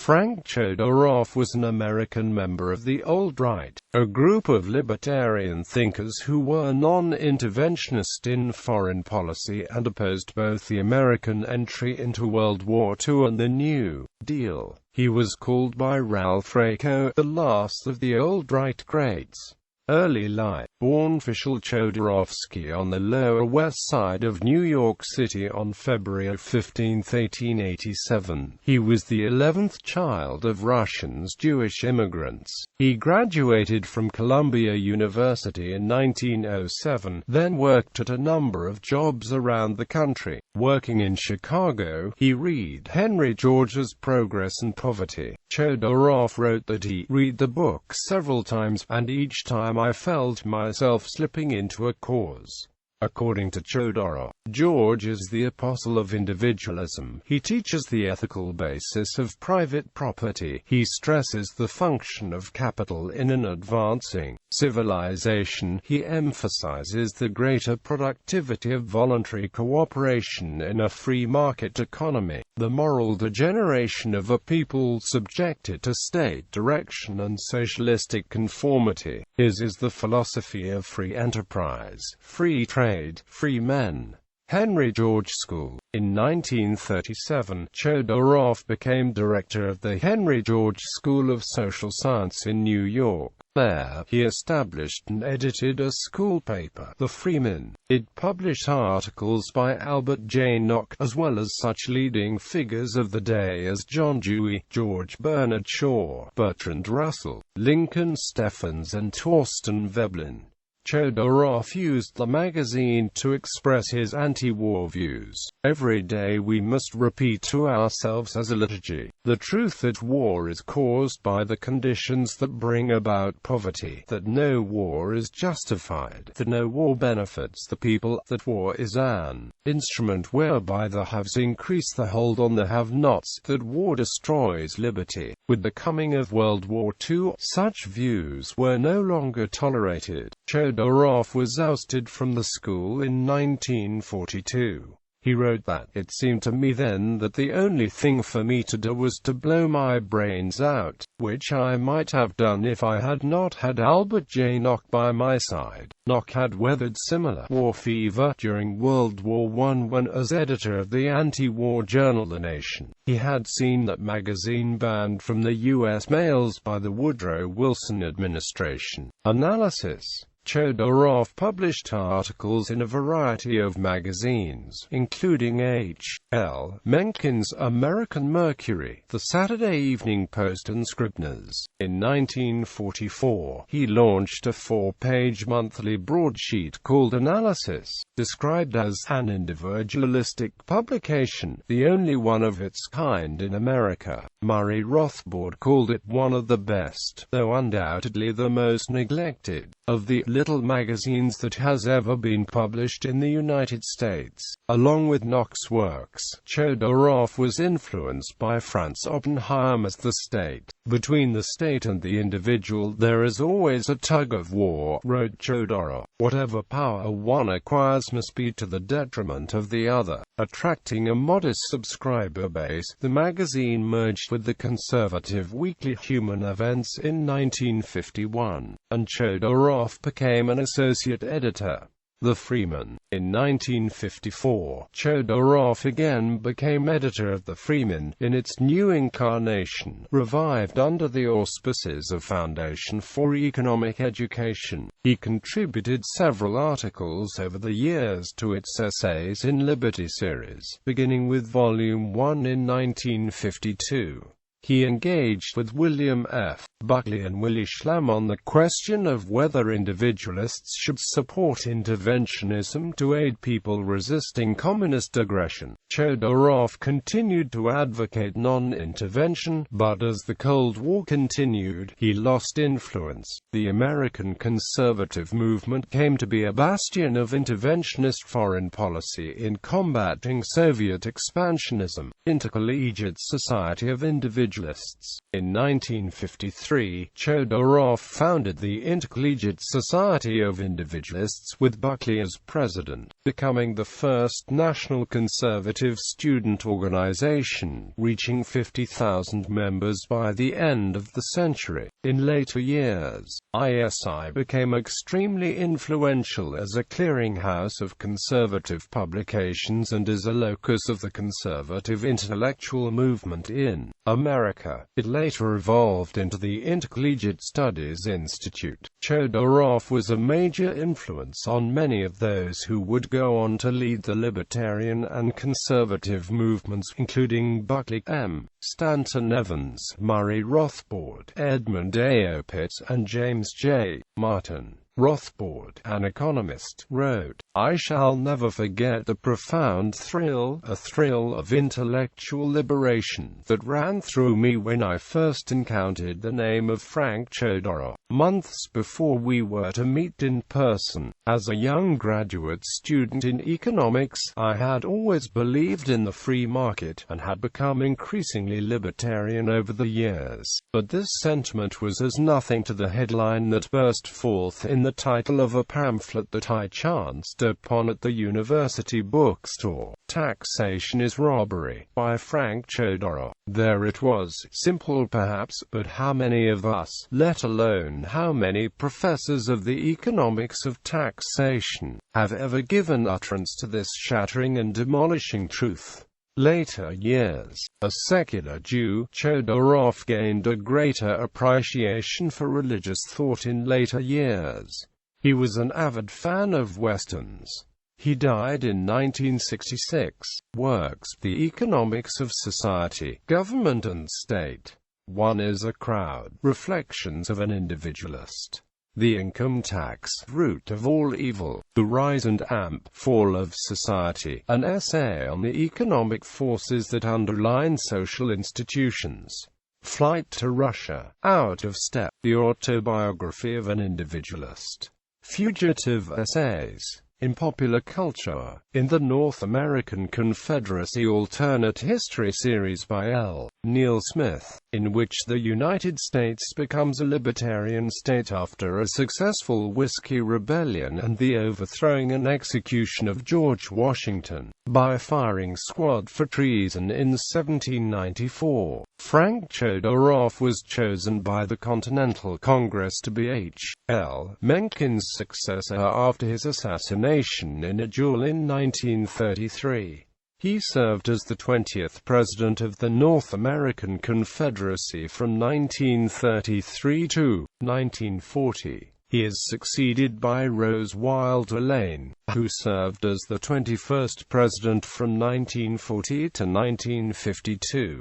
Frank Chodorov was an American member of the alt-right, a group of libertarian thinkers who were non-interventionist in foreign policy and opposed both the American entry into World War II and the New Deal. He was called by Ralph Raico the last of the alt-right greats. Early life. Born Vishal Chodorovsky on the Lower West Side of New York City on February 15, 1887. He was the 11th child of Russians Jewish immigrants. He graduated from Columbia University in 1907, then worked at a number of jobs around the country. Working in Chicago, he read Henry George's Progress and Poverty. Chodorov wrote that he read the book several times, and each time I felt myself slipping into a cause. According to Chodorov, George is the apostle of individualism. He teaches the ethical basis of private property. He stresses the function of capital in an advancing civilization. He emphasizes the greater productivity of voluntary cooperation in a free market economy, the moral degeneration of a people subjected to state direction and socialistic conformity. His is the philosophy of free enterprise, free trade, free men. Henry George School. In 1937, Chodorov became director of the Henry George School of Social Science in New York. There, he established and edited a school paper, The Freeman. It published articles by Albert J. Nock, as well as such leading figures of the day as John Dewey, George Bernard Shaw, Bertrand Russell, Lincoln Steffens and Torsten Veblen. Chodorov used the magazine to express his anti-war views. Every day we must repeat to ourselves as a liturgy the truth that war is caused by the conditions that bring about poverty, that no war is justified, that no war benefits the people, that war is an instrument whereby the haves increase the hold on the have-nots, that war destroys liberty. With the coming of World War II, such views were no longer tolerated. Chodorov was ousted from the school in 1942. He wrote that, "It seemed to me then that the only thing for me to do was to blow my brains out, which I might have done if I had not had Albert J. Nock by my side." Nock had weathered similar war fever during World War I when, as editor of the anti-war journal The Nation, he had seen that magazine banned from the U.S. mails by the Woodrow Wilson administration. Analysis. Chodorov published articles in a variety of magazines, including H. L. Mencken's American Mercury, the Saturday Evening Post and Scribner's. In 1944, he launched a 4-page monthly broadsheet called Analysis, described as an individualistic publication, the only one of its kind in America. Murray Rothbard called it one of the best, though undoubtedly the most neglected, of the little magazines that has ever been published in the United States. Along with Nock's works, Chodorov was influenced by Franz Oppenheimer's The State. "Between the state and the individual there is always a tug-of-war," wrote Chodorov. "Whatever power one acquires must be to the detriment of the other." Attracting a modest subscriber base, the magazine merged with the conservative weekly Human Events in 1951, and Chodorov became an associate editor. The Freeman. In 1954, Chodorov again became editor of The Freeman, in its new incarnation, revived under the auspices of Foundation for Economic Education. He contributed several articles over the years to its Essays in Liberty series, beginning with Volume 1 in 1952. He engaged with William F. Buckley and Willy Schlam on the question of whether individualists should support interventionism to aid people resisting communist aggression. Chodorov continued to advocate non-intervention, but as the Cold War continued, he lost influence. The American conservative movement came to be a bastion of interventionist foreign policy in combating Soviet expansionism. Intercollegiate Society of Individuals individualists. In 1953, Chodorov founded the Intercollegiate Society of Individualists with Buckley as president, becoming the first national conservative student organization, reaching 50,000 members by the end of the century. In later years, ISI became extremely influential as a clearinghouse of conservative publications and is a locus of the conservative intellectual movement in America. It later evolved into the Intercollegiate Studies Institute. Chodorov was a major influence on many of those who would go on to lead the libertarian and conservative movements, including Buckley M. Stanton Evans, Murray Rothbard, Edmund A. Pitt, and James J. Martin. Rothbard, an economist, wrote, "I shall never forget the profound thrill, a thrill of intellectual liberation, that ran through me when I first encountered the name of Frank Chodorov, months before we were to meet in person. As a young graduate student in economics, I had always believed in the free market, and had become increasingly libertarian over the years. But this sentiment was as nothing to the headline that burst forth in the title of a pamphlet that I chanced upon at the university bookstore. Taxation is Robbery, by Frank Chodorov. There it was, simple perhaps, but how many of us, let alone how many professors of the economics of taxation, have ever given utterance to this shattering and demolishing truth? Later years, a secular Jew, Chodorov gained a greater appreciation for religious thought in later years. He was an avid fan of Westerns. He died in 1966. Works: The Economics of Society, Government and State. One is a Crowd. Reflections of an Individualist. The Income Tax, Root of All Evil. The Rise and Fall of Society. An essay on the economic forces that underline social institutions. Flight to Russia. Out of Step. The Autobiography of an Individualist. Fugitive Essays. In Popular Culture. In the North American Confederacy Alternate History series by L. Neil Smith, in which the United States becomes a libertarian state after a successful Whiskey Rebellion and the overthrowing and execution of George Washington by a firing squad for treason in 1794. Frank Chodorov was chosen by the Continental Congress to be H. L. Mencken's successor after his assassination in a duel in 1933. He served as the 20th President of the North American Confederacy from 1933 to 1940. He is succeeded by Rose Wilder Lane, who served as the 21st President from 1940 to 1952.